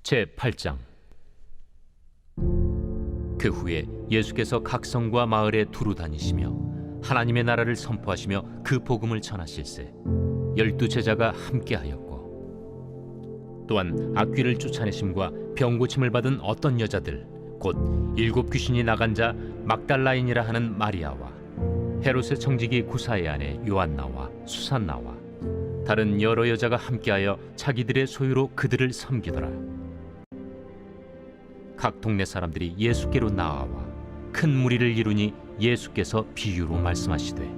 제8장. 그 후에 예수께서 각 성과 마을에 두루 다니시며 하나님의 나라를 선포하시며 그 복음을 전하실세 12 제자가 함께하였고, 또한 악귀를 쫓아내심과 병고침을 받은 어떤 여자들 곧 7 귀신이 나간 자 막달라인이라 하는 마리아와 헤롯의 청지기 구사의 아내 요한나와 수산나와 다른 여러 여자가 함께하여 자기들의 소유로 그들을 섬기더라. 각 동네 사람들이 예수께로 나아와 큰 무리를 이루니 예수께서 비유로 말씀하시되,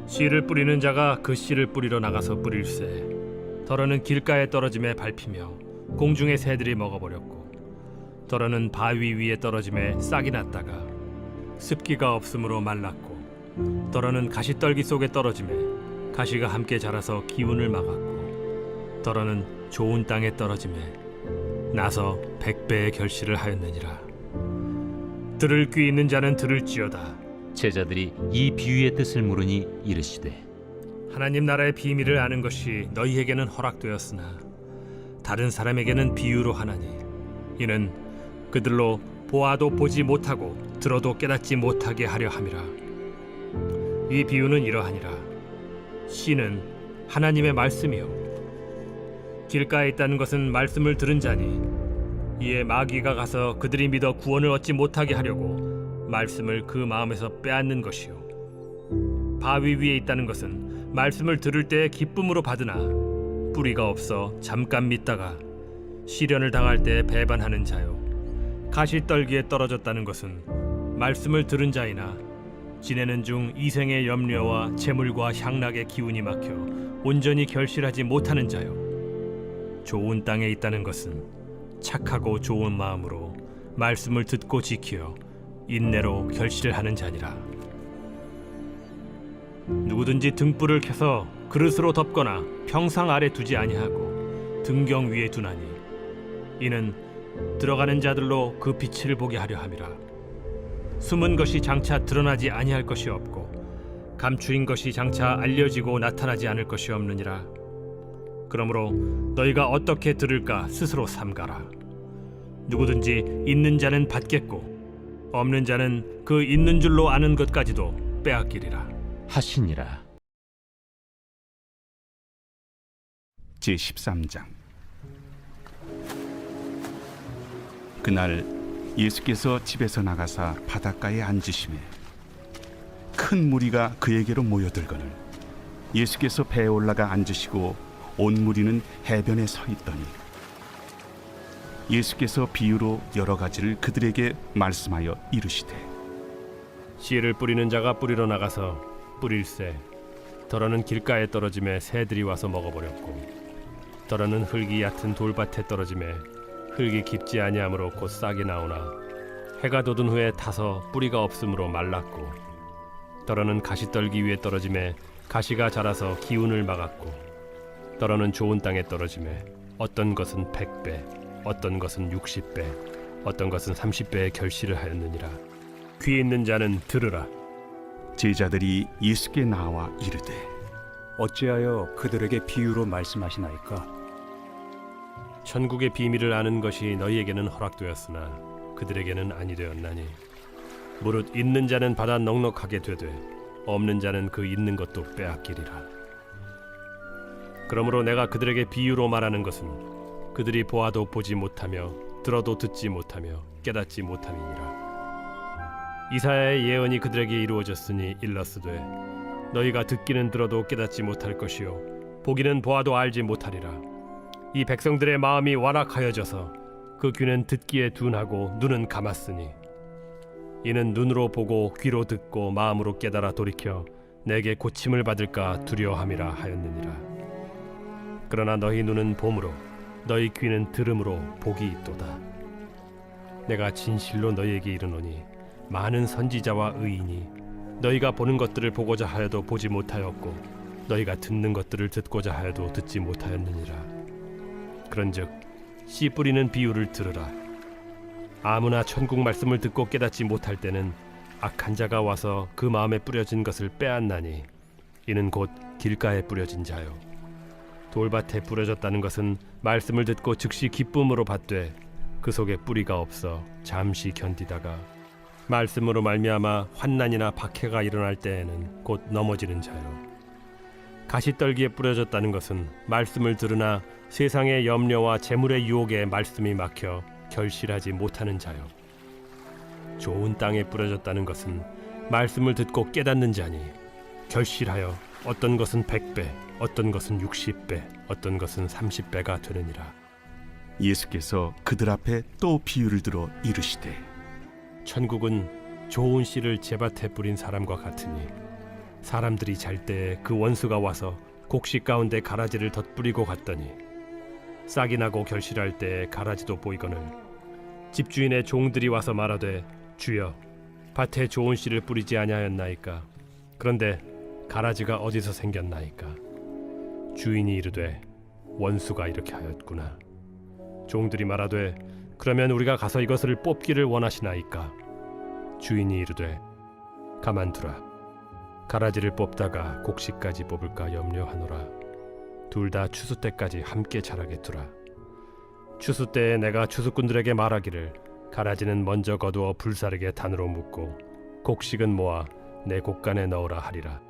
씨를 뿌리는 자가 그 씨를 뿌리러 나가서 뿌릴새 더러는 길가에 떨어짐에 밟히며 공중의 새들이 먹어버렸고, 더러는 바위 위에 떨어짐에 싹이 났다가 습기가 없으므로 말랐고, 더러는 가시떨기 속에 떨어짐에 가시가 함께 자라서 기운을 막았고, 더러는 좋은 땅에 떨어짐에 나서 100배의 결실을 하였느니라. 들을 귀 있는 자는 들을지어다. 제자들이 이 비유의 뜻을 물으니 이르시되, 하나님 나라의 비밀을 아는 것이 너희에게는 허락되었으나 다른 사람에게는 비유로 하나니, 이는 그들로 보아도 보지 못하고 들어도 깨닫지 못하게 하려 함이라. 이 비유는 이러하니라. 씨는 하나님의 말씀이요 길가에 있다는 것은 말씀을 들은 자니, 이에 마귀가 가서 그들이 믿어 구원을 얻지 못하게 하려고 말씀을 그 마음에서 빼앗는 것이요 바위 위에 있다는 것은 말씀을 들을 때에 기쁨으로 받으나 뿌리가 없어 잠깐 믿다가 시련을 당할 때 배반하는 자요 가시떨기에 떨어졌다는 것은 말씀을 들은 자이나 지내는 중 이생의 염려와 재물과 향락의 기운이 막혀 온전히 결실하지 못하는 자요 좋은 땅에 있다는 것은 착하고 좋은 마음으로 말씀을 듣고 지키어 인내로 결실을 하는 자니라. 누구든지 등불을 켜서 그릇으로 덮거나 평상 아래 두지 아니하고 등경 위에 두나니, 이는 들어가는 자들로 그 빛을 보게 하려 함이라. 숨은 것이 장차 드러나지 아니할 것이 없고 감추인 것이 장차 알려지고 나타나지 않을 것이 없느니라. 그러므로 너희가 어떻게 들을까 스스로 삼가라. 누구든지 있는 자는 받겠고 없는 자는 그 있는 줄로 아는 것까지도 빼앗기리라 하시니라. 제13장. 그날 예수께서 집에서 나가사 바닷가에 앉으시매 큰 무리가 그에게로 모여들거늘 예수께서 배에 올라가 앉으시고 온 무리는 해변에 서 있더니 예수께서 비유로 여러 가지를 그들에게 말씀하여 이르시되, 씨를 뿌리는 자가 뿌리러 나가서 뿌릴새 더러는 길가에 떨어짐에 새들이 와서 먹어버렸고, 더러는 흙이 얕은 돌밭에 떨어짐에 흙이 깊지 아니하므로 곧 싹이 나오나 해가 돋은 후에 타서 뿌리가 없으므로 말랐고, 더러는 가시떨기 위에 떨어짐에 가시가 자라서 기운을 막았고, 더러는 좋은 땅에 떨어짐에 어떤 것은 100배, 어떤 것은 60배, 어떤 것은 30배의 결실을 하였느니라. 귀 있는 자는 들으라. 제자들이 예수께 나와 이르되, 어찌하여 그들에게 비유로 말씀하시나이까? 천국의 비밀을 아는 것이 너희에게는 허락되었으나 그들에게는 아니 되었나니, 무릇 있는 자는 받아 넉넉하게 되되 없는 자는 그 있는 것도 빼앗기리라. 그러므로 내가 그들에게 비유로 말하는 것은 그들이 보아도 보지 못하며 들어도 듣지 못하며 깨닫지 못함이니라. 이사야의 예언이 그들에게 이루어졌으니 일렀으되, 너희가 듣기는 들어도 깨닫지 못할 것이요 보기는 보아도 알지 못하리라. 이 백성들의 마음이 완악하여져서 그 귀는 듣기에 둔하고 눈은 감았으니, 이는 눈으로 보고 귀로 듣고 마음으로 깨달아 돌이켜 내게 고침을 받을까 두려워함이라 하였느니라. 그러나 너희 눈은 봄으로 너희 귀는 들음으로 복이 있도다. 내가 진실로 너희에게 이르노니, 많은 선지자와 의인이 너희가 보는 것들을 보고자 하여도 보지 못하였고 너희가 듣는 것들을 듣고자 하여도 듣지 못하였느니라. 그런즉 씨 뿌리는 비유를 들으라. 아무나 천국 말씀을 듣고 깨닫지 못할 때는 악한 자가 와서 그 마음에 뿌려진 것을 빼앗나니, 이는 곧 길가에 뿌려진 자요 돌밭에 뿌려졌다는 것은 말씀을 듣고 즉시 기쁨으로 받되 그 속에 뿌리가 없어 잠시 견디다가 말씀으로 말미암아 환난이나 박해가 일어날 때에는 곧 넘어지는 자요. 가시떨기에 뿌려졌다는 것은 말씀을 들으나 세상의 염려와 재물의 유혹에 말씀이 막혀 결실하지 못하는 자요. 좋은 땅에 뿌려졌다는 것은 말씀을 듣고 깨닫는 자니 결실하여 어떤 것은 100배, 어떤 것은 60배, 어떤 것은 30배가 되느니라. 예수께서 그들 앞에 또 비유를 들어 이르시되 천국은 좋은 씨를 제밭에 뿌린 사람과 같으니 사람들이 잘 때에 그 원수가 와서 곡식 가운데 가라지를 덧뿌리고 갔더니 싹이 나고 결실할 때에 가라지도 보이거늘 집주인의 종들이 와서 말하되 주여 밭에 좋은 씨를 뿌리지 아니하였나이까. 그런데 가라지가 어디서 생겼나이까. 주인이 이르되 원수가 이렇게 하였구나. 종들이 말하되 그러면 우리가 가서 이것을 뽑기를 원하시나이까. 주인이 이르되 가만두라. 가라지를 뽑다가 곡식까지 뽑을까 염려하노라. 둘 다 추수 때까지 함께 자라게 두라. 추수 때에 내가 추수꾼들에게 말하기를 가라지는 먼저 거두어 불사르게 단으로 묶고 곡식은 모아 내 곡간에 넣으라 하리라.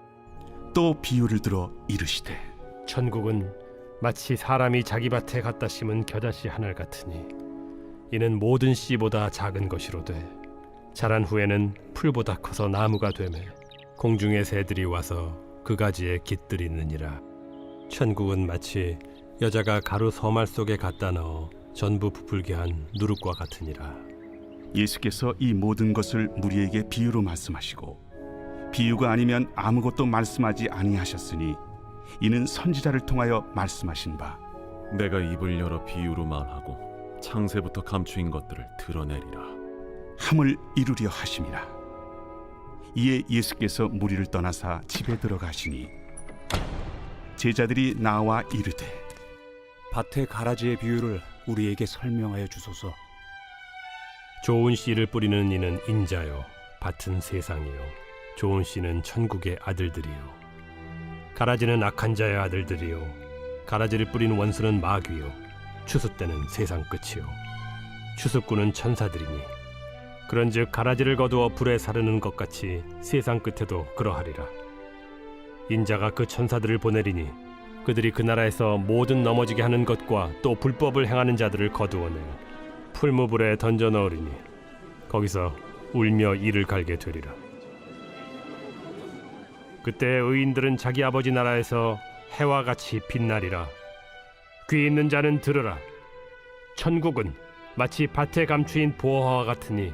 또 비유를 들어 이르시되 천국은 마치 사람이 자기 밭에 갖다 심은 겨자씨 하늘 같으니 이는 모든 씨보다 작은 것이로되 자란 후에는 풀보다 커서 나무가 되매 공중의 새들이 와서 그 가지에 깃들이느니라. 천국은 마치 여자가 가루 서말 속에 갖다 넣어 전부 부풀게 한 누룩과 같으니라. 예수께서 이 모든 것을 무리에게 비유로 말씀하시고 비유가 아니면 아무것도 말씀하지 아니하셨으니 이는 선지자를 통하여 말씀하신 바 내가 입을 열어 비유로 말하고 창세부터 감추인 것들을 드러내리라. 함을 이루려 하심이라. 이에 예수께서 무리를 떠나사 집에 들어가시니 제자들이 나와 이르되 밭의 가라지의 비유를 우리에게 설명하여 주소서. 좋은 씨를 뿌리는 이는 인자요 밭은 세상이요 좋은 씨는 천국의 아들들이요 가라지는 악한 자의 아들들이요 가라지를 뿌린 원수는 마귀요 추수 때는 세상 끝이요 추수꾼은 천사들이니 그런즉 가라지를 거두어 불에 사르는 것 같이 세상 끝에도 그러하리라. 인자가 그 천사들을 보내리니 그들이 그 나라에서 모든 넘어지게 하는 것과 또 불법을 행하는 자들을 거두어내어 풀무불에 던져 넣으리니 거기서 울며 이를 갈게 되리라. 그때 의인들은 자기 아버지 나라에서 해와 같이 빛나리라. 귀 있는 자는 들으라. 천국은 마치 밭에 감추인 보화와 같으니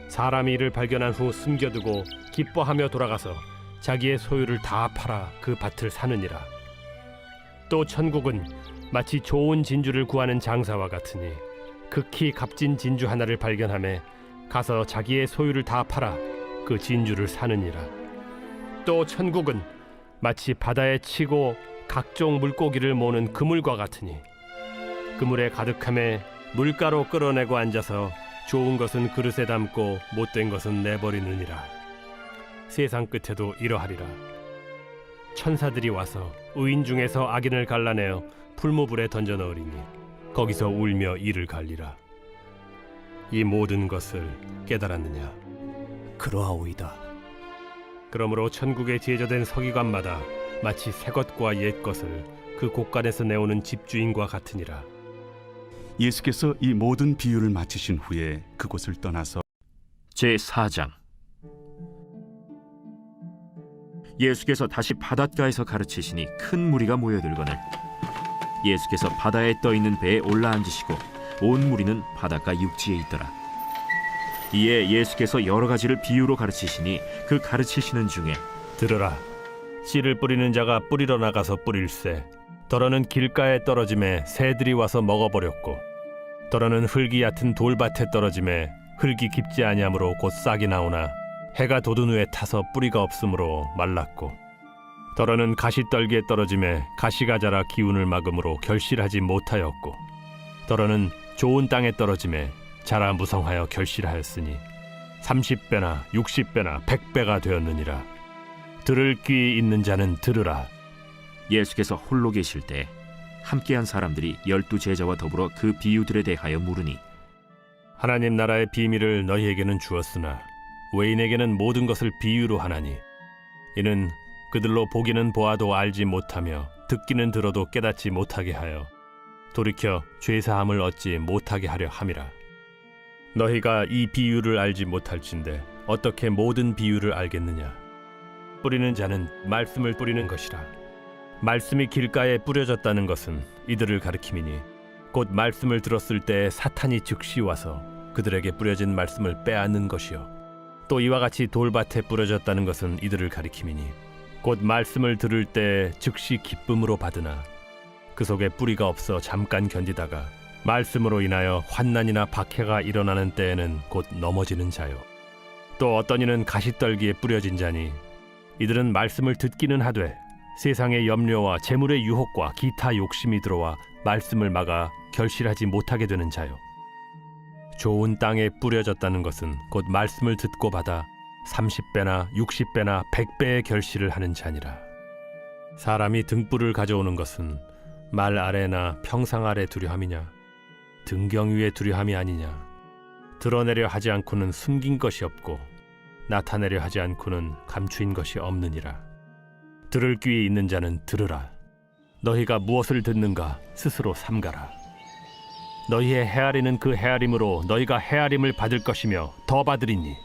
사람이 이를 발견한 후 숨겨두고 기뻐하며 돌아가서 자기의 소유를 다 팔아 그 밭을 사느니라. 또 천국은 마치 좋은 진주를 구하는 장사와 같으니 극히 값진 진주 하나를 발견하며 가서 자기의 소유를 다 팔아 그 진주를 사느니라. 또 천국은 마치 바다에 치고 각종 물고기를 모는 그물과 같으니 그물에 가득함에 물가로 끌어내고 앉아서 좋은 것은 그릇에 담고 못된 것은 내버리느니라. 세상 끝에도 이러하리라. 천사들이 와서 의인 중에서 악인을 갈라내어 풀무불에 던져 넣으리니 거기서 울며 이를 갈리라. 이 모든 것을 깨달았느냐? 그러하오이다. 그러므로 천국에 지어진 서기관마다 마치 새 것과 옛 것을 그 곳간에서 내오는 집주인과 같으니라. 예수께서 이 모든 비유를 마치신 후에 그곳을 떠나서 제4장. 예수께서 다시 바닷가에서 가르치시니 큰 무리가 모여들거늘 예수께서 바다에 떠 있는 배에 올라앉으시고 온 무리는 바닷가 육지에 있더라. 이에 예수께서 여러 가지를 비유로 가르치시니 그 가르치시는 중에 들으라. 씨를 뿌리는 자가 뿌리러 나가서 뿌릴새 더러는 길가에 떨어짐에 새들이 와서 먹어버렸고 더러는 흙이 얕은 돌밭에 떨어짐에 흙이 깊지 아니하므로 곧 싹이 나오나 해가 돋은 후에 타서 뿌리가 없으므로 말랐고 더러는 가시떨기에 떨어짐에 가시가 자라 기운을 막음으로 결실하지 못하였고 더러는 좋은 땅에 떨어짐에 자라 무성하여 결실하였으니 30배나 60배나 100배가 되었느니라. 들을 귀 있는 자는 들으라. 예수께서 홀로 계실 때 함께한 사람들이 12제자와 더불어 그 비유들에 대하여 물으니 하나님 나라의 비밀을 너희에게는 주었으나 외인에게는 모든 것을 비유로 하나니 이는 그들로 보기는 보아도 알지 못하며 듣기는 들어도 깨닫지 못하게 하여 돌이켜 죄사함을 얻지 못하게 하려 함이라. 너희가 이 비유를 알지 못할진대 어떻게 모든 비유를 알겠느냐? 뿌리는 자는 말씀을 뿌리는 것이라. 말씀이 길가에 뿌려졌다는 것은 이들을 가리킴이니 곧 말씀을 들었을 때 사탄이 즉시 와서 그들에게 뿌려진 말씀을 빼앗는 것이요 또 이와 같이 돌밭에 뿌려졌다는 것은 이들을 가리킴이니 곧 말씀을 들을 때 즉시 기쁨으로 받으나 그 속에 뿌리가 없어 잠깐 견디다가 말씀으로 인하여 환난이나 박해가 일어나는 때에는 곧 넘어지는 자요 또 어떤 이는 가시떨기에 뿌려진 자니 이들은 말씀을 듣기는 하되 세상의 염려와 재물의 유혹과 기타 욕심이 들어와 말씀을 막아 결실하지 못하게 되는 자요 좋은 땅에 뿌려졌다는 것은 곧 말씀을 듣고 받아 30배나 60배나 100배의 결실을 하는 자니라. 사람이 등불을 가져오는 것은 말 아래나 평상 아래 두려 함이냐 등경 위에 두려 함이 아니냐. 드러내려 하지 않고는 숨긴 것이 없고 나타내려 하지 않고는 감추인 것이 없느니라. 들을 귀 있는 자는 들으라. 너희가 무엇을 듣는가 스스로 삼가라. 너희의 헤아리는 그 헤아림으로 너희가 헤아림을 받을 것이며 더 받으리니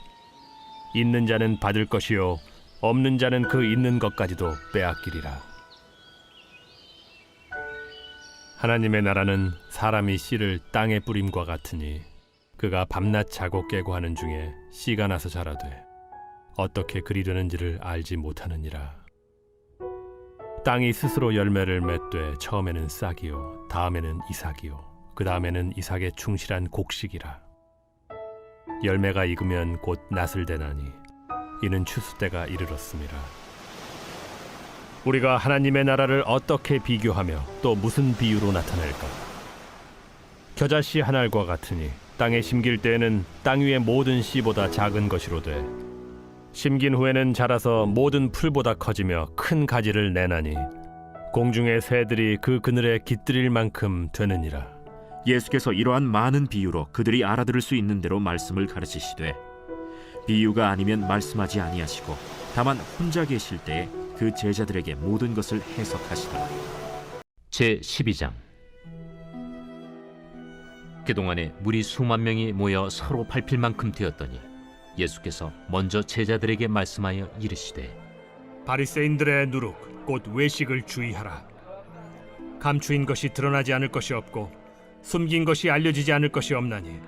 있는 자는 받을 것이요 없는 자는 그 있는 것까지도 빼앗기리라. 하나님의 나라는 사람이 씨를 땅에 뿌림과 같으니 그가 밤낮 자고 깨고 하는 중에 씨가 나서 자라되 어떻게 그리 되는지를 알지 못하느니라. 땅이 스스로 열매를 맺되 처음에는 싹이요 다음에는 이삭이요 그 다음에는 이삭의 충실한 곡식이라. 열매가 익으면 곧 낫을 대나니 이는 추수 때가 이르렀음이라. 우리가 하나님의 나라를 어떻게 비교하며 또 무슨 비유로 나타낼까? 겨자씨 한 알과 같으니 땅에 심길 때에는 땅 위의 모든 씨보다 작은 것이로되 심긴 후에는 자라서 모든 풀보다 커지며 큰 가지를 내나니 공중의 새들이 그 그늘에 깃들일 만큼 되느니라. 예수께서 이러한 많은 비유로 그들이 알아들을 수 있는 대로 말씀을 가르치시되 비유가 아니면 말씀하지 아니하시고 다만 혼자 계실 때에 그 제자들에게 모든 것을 해석하시더라. 제12장. 그동안에 무리 수만 명이 모여 서로 밟힐 만큼 되었더니 예수께서 먼저 제자들에게 말씀하여 이르시되 바리새인들의 누룩 곧 외식을 주의하라. 감추인 것이 드러나지 않을 것이 없고 숨긴 것이 알려지지 않을 것이 없나니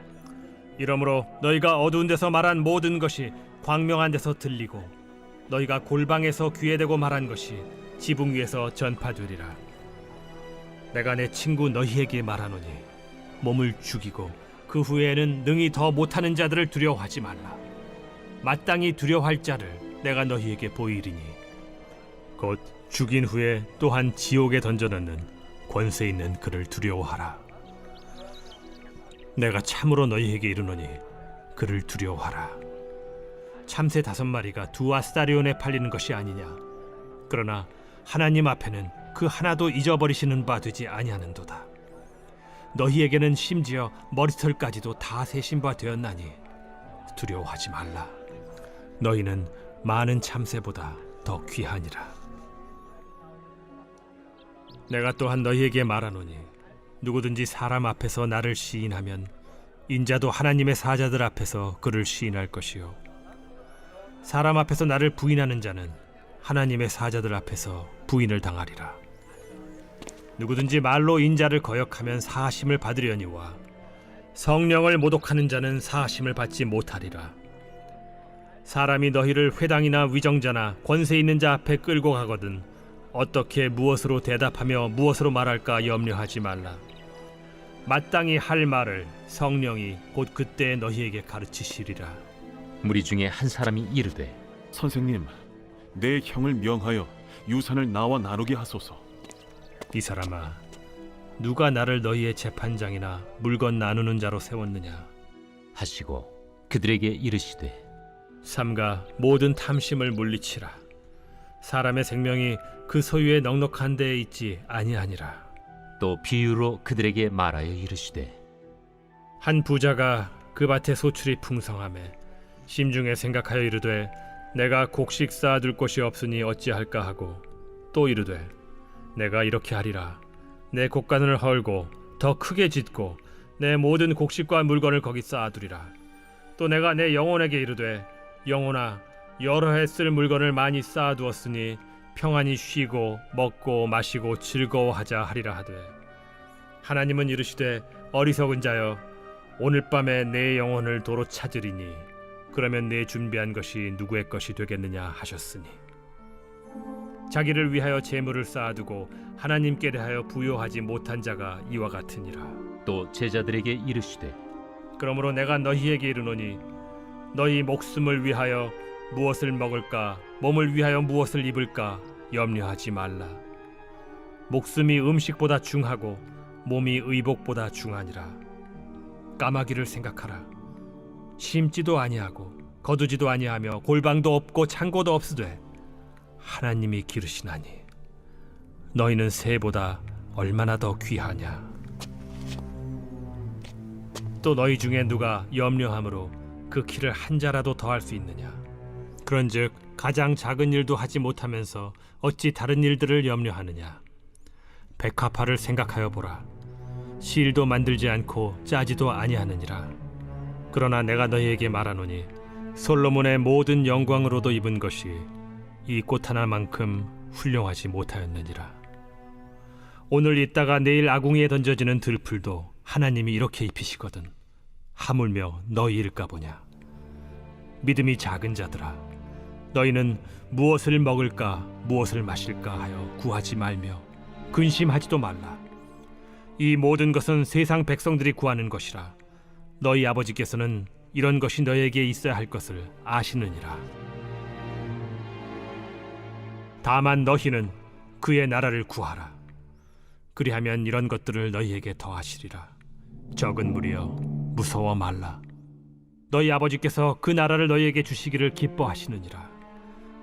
이러므로 너희가 어두운 데서 말한 모든 것이 광명한 데서 들리고 너희가 골방에서 귀에 대고 말한 것이 지붕 위에서 전파되리라. 내가 내 친구 너희에게 말하노니 몸을 죽이고 그 후에는 능히 더 못하는 자들을 두려워하지 말라. 마땅히 두려워할 자를 내가 너희에게 보이리니 곧 죽인 후에 또한 지옥에 던져넣는 권세 있는 그를 두려워하라. 내가 참으로 너희에게 이르노니 그를 두려워하라. 참새 5마리가 2아스타리온에 팔리는 것이 아니냐. 그러나 하나님 앞에는 그 하나도 잊어버리시는 바 되지 아니하는도다. 너희에게는 심지어 머리털까지도 다 세신 바 되었나니 두려워하지 말라. 너희는 많은 참새보다 더 귀하니라. 내가 또한 너희에게 말하노니 누구든지 사람 앞에서 나를 시인하면 인자도 하나님의 사자들 앞에서 그를 시인할 것이요 사람 앞에서 나를 부인하는 자는 하나님의 사자들 앞에서 부인을 당하리라. 누구든지 말로 인자를 거역하면 사하심을 받으려니와 성령을 모독하는 자는 사하심을 받지 못하리라. 사람이 너희를 회당이나 위정자나 권세 있는 자 앞에 끌고 가거든 어떻게 무엇으로 대답하며 무엇으로 말할까 염려하지 말라. 마땅히 할 말을 성령이 곧 그때 너희에게 가르치시리라. 무리 중에 한 사람이 이르되 선생님, 내 형을 명하여 유산을 나와 나누게 하소서. 이 사람아, 누가 나를 너희의 재판장이나 물건 나누는 자로 세웠느냐 하시고 그들에게 이르시되 삼가 모든 탐심을 물리치라. 사람의 생명이 그 소유의 넉넉한 데에 있지 아니하니라. 또 비유로 그들에게 말하여 이르시되 한 부자가 그 밭에 소출이 풍성하매 심중에 생각하여 이르되 내가 곡식 쌓아둘 곳이 없으니 어찌할까 하고 또 이르되 내가 이렇게 하리라 내 곡간을 헐고 더 크게 짓고 내 모든 곡식과 물건을 거기 쌓아두리라. 또 내가 내 영혼에게 이르되 영혼아 여러 해 쓸 물건을 많이 쌓아두었으니 평안히 쉬고 먹고 마시고 즐거워하자 하리라 하되 하나님은 이르시되 어리석은 자여 오늘 밤에 내 영혼을 도로 찾으리니 그러면 내 준비한 것이 누구의 것이 되겠느냐 하셨으니 자기를 위하여 재물을 쌓아두고 하나님께 대하여 부요하지 못한 자가 이와 같으니라. 또 제자들에게 이르시되 그러므로 내가 너희에게 이르노니 너희 목숨을 위하여 무엇을 먹을까 몸을 위하여 무엇을 입을까 염려하지 말라. 목숨이 음식보다 중하고 몸이 의복보다 중하니라. 까마귀를 생각하라. 심지도 아니하고 거두지도 아니하며 골방도 없고 창고도 없으되 하나님이 기르시나니 너희는 새보다 얼마나 더 귀하냐. 또 너희 중에 누가 염려함으로 그 키를 한 자라도 더할 수 있느냐. 그런즉 가장 작은 일도 하지 못하면서 어찌 다른 일들을 염려하느냐. 백합화를 생각하여 보라. 실도 만들지 않고 짜지도 아니하느니라. 그러나 내가 너희에게 말하노니 솔로몬의 모든 영광으로도 입은 것이 이 꽃 하나만큼 훌륭하지 못하였느니라. 오늘 있다가 내일 아궁이에 던져지는 들풀도 하나님이 이렇게 입히시거든 하물며 너희일까 보냐. 믿음이 작은 자들아 너희는 무엇을 먹을까 무엇을 마실까 하여 구하지 말며 근심하지도 말라. 이 모든 것은 세상 백성들이 구하는 것이라. 너희 아버지께서는 이런 것이 너희에게 있어야 할 것을 아시느니라. 다만 너희는 그의 나라를 구하라. 그리하면 이런 것들을 너희에게 더하시리라. 적은 무리여 무서워 말라. 너희 아버지께서 그 나라를 너희에게 주시기를 기뻐하시느니라.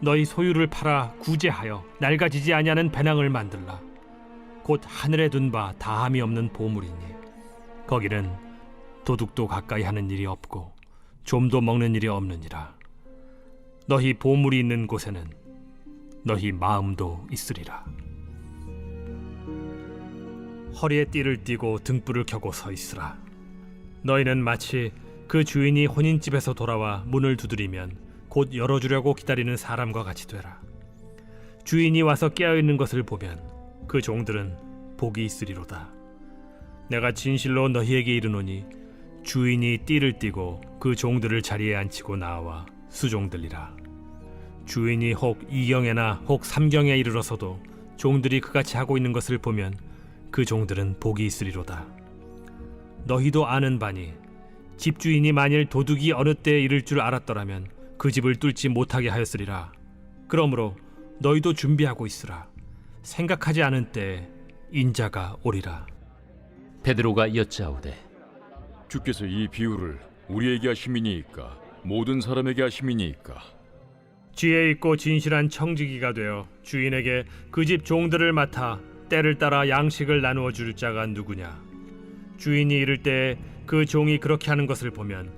너희 소유를 팔아 구제하여 낡아지지 아니하는 배낭을 만들라. 곧 하늘에 둔 바 다함이 없는 보물이니 거기는 도둑도 가까이 하는 일이 없고 좀도 먹는 일이 없느니라. 너희 보물이 있는 곳에는 너희 마음도 있으리라. 허리에 띠를 띠고 등불을 켜고 서 있으라. 너희는 마치 그 주인이 혼인집에서 돌아와 문을 두드리면 곧 열어주려고 기다리는 사람과 같이 되라. 주인이 와서 깨어있는 것을 보면 그 종들은 복이 있으리로다. 내가 진실로 너희에게 이르노니 주인이 띠를 띠고 그 종들을 자리에 앉히고 나와 수종들리라. 주인이 혹 2경에나 혹 3경에 이르러서도 종들이 그같이 하고 있는 것을 보면 그 종들은 복이 있으리로다. 너희도 아는 바니 집주인이 만일 도둑이 어느 때에 이를 줄 알았더라면 그 집을 뚫지 못하게 하였으리라. 그러므로 너희도 준비하고 있으라. 생각하지 않은 때에 인자가 오리라. 베드로가 여짜오되 주께서 이 비유를 우리에게 하심이니이까 모든 사람에게 하심이니이까. 지혜 있고 진실한 청지기가 되어 주인에게 그 집 종들을 맡아 때를 따라 양식을 나누어 줄 자가 누구냐. 주인이 이를 때에 그 종이 그렇게 하는 것을 보면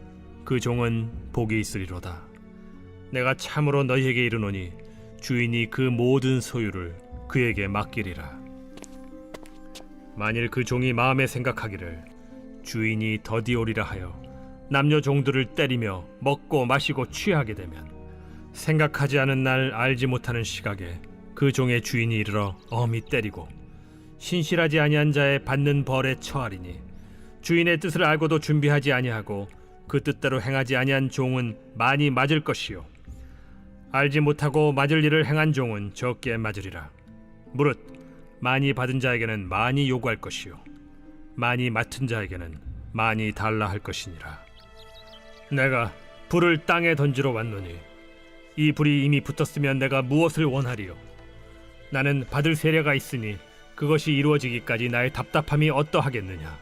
그 종은 복이 있으리로다. 내가 참으로 너희에게 이르노니 주인이 그 모든 소유를 그에게 맡기리라. 만일 그 종이 마음에 생각하기를 주인이 더디 오리라 하여 남녀 종들을 때리며 먹고 마시고 취하게 되면 생각하지 않은 날 알지 못하는 시각에 그 종의 주인이 이르러 엄히 때리고 신실하지 아니한 자의 받는 벌에 처하리니 주인의 뜻을 알고도 준비하지 아니하고 그 뜻대로 행하지 아니한 종은 많이 맞을 것이요 알지 못하고 맞을 일을 행한 종은 적게 맞으리라. 무릇 많이 받은 자에게는 많이 요구할 것이요 많이 맡은 자에게는 많이 달라 할 것이니라. 내가 불을 땅에 던지러 왔노니 이 불이 이미 붙었으면 내가 무엇을 원하리요. 나는 받을 세례가 있으니 그것이 이루어지기까지 나의 답답함이 어떠하겠느냐.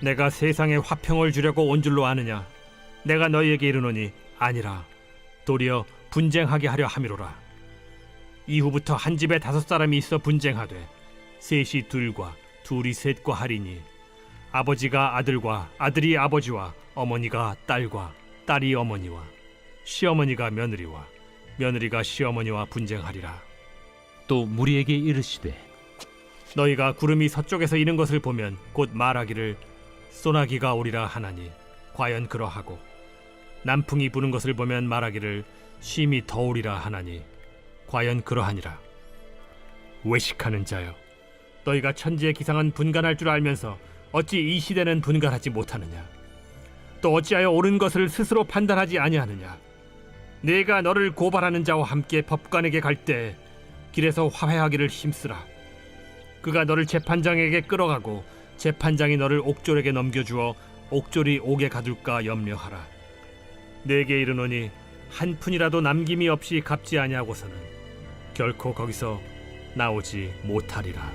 내가 세상에 화평을 주려고 온 줄로 아느냐. 내가 너희에게 이르노니 아니라 도리어 분쟁하게 하려 함이로라. 이후부터 한 집에 5 사람이 있어 분쟁하되 셋이 둘과 둘이 셋과 하리니 아버지가 아들과 아들이 아버지와 어머니가 딸과 딸이 어머니와 시어머니가 며느리와 며느리가 시어머니와 분쟁하리라. 또 무리에게 이르시되 너희가 구름이 서쪽에서 이는 것을 보면 곧 말하기를 소나기가 오리라 하나니 과연 그러하고 남풍이 부는 것을 보면 말하기를 쉼이 더우리라 하나니 과연 그러하니라. 외식하는 자여, 너희가 천지의 기상은 분간할 줄 알면서 어찌 이 시대는 분간하지 못하느냐? 또 어찌하여 옳은 것을 스스로 판단하지 아니하느냐? 내가 너를 고발하는 자와 함께 법관에게 갈 때 길에서 화해하기를 힘쓰라. 그가 너를 재판장에게 끌어가고 재판장이 너를 옥졸에게 넘겨주어 옥졸이 옥에 가둘까 염려하라. 내게 이르노니 한 푼이라도 남김이 없이 갚지 아니하고서는 결코 거기서 나오지 못하리라.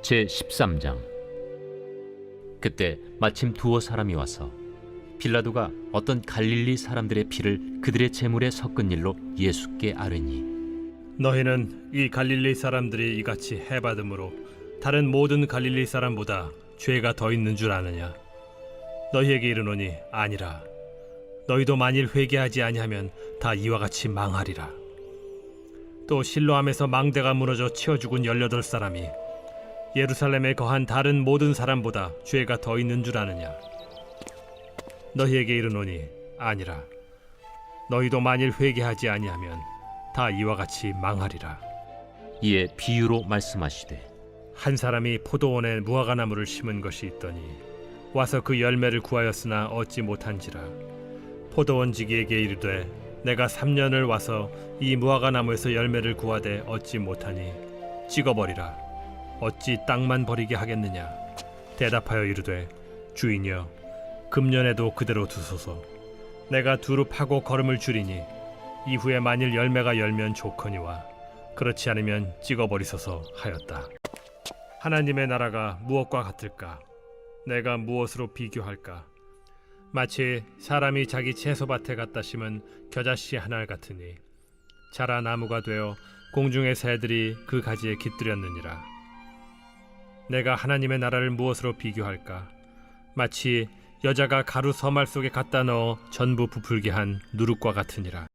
제 13장. 그때 마침 두어 사람이 와서 빌라도가 어떤 갈릴리 사람들의 피를 그들의 제물에 섞은 일로 예수께 아뢰니 너희는 이 갈릴리 사람들이 이같이 해받음으로 다른 모든 갈릴리 사람보다 죄가 더 있는 줄 아느냐? 너희에게 이르노니 아니라. 너희도 만일 회개하지 아니하면 다 이와 같이 망하리라. 또 실로암에서 망대가 무너져 치어 죽은 18사람이 예루살렘에 거한 다른 모든 사람보다 죄가 더 있는 줄 아느냐? 너희에게 이르노니 아니라. 너희도 만일 회개하지 아니하면 다 이와 같이 망하리라. 이에 비유로 말씀하시되 한 사람이 포도원에 무화과나무를 심은 것이 있더니 와서 그 열매를 구하였으나 얻지 못한지라. 포도원지기에게 이르되 내가 3년을 와서 이 무화과나무에서 열매를 구하되 얻지 못하니 찍어버리라. 어찌 땅만 버리게 하겠느냐? 대답하여 이르되 주인이여 금년에도 그대로 두소서. 내가 두루 파고 거름을 줄이니 이후에 만일 열매가 열면 좋거니와 그렇지 않으면 찍어버리소서 하였다. 하나님의 나라가 무엇과 같을까? 내가 무엇으로 비교할까? 마치 사람이 자기 채소밭에 갖다 심은 겨자씨 한 알 같으니 자라 나무가 되어 공중의 새들이 그 가지에 깃들였느니라. 내가 하나님의 나라를 무엇으로 비교할까? 마치 여자가 가루 서말 속에 갖다 넣어 전부 부풀게 한 누룩과 같으니라.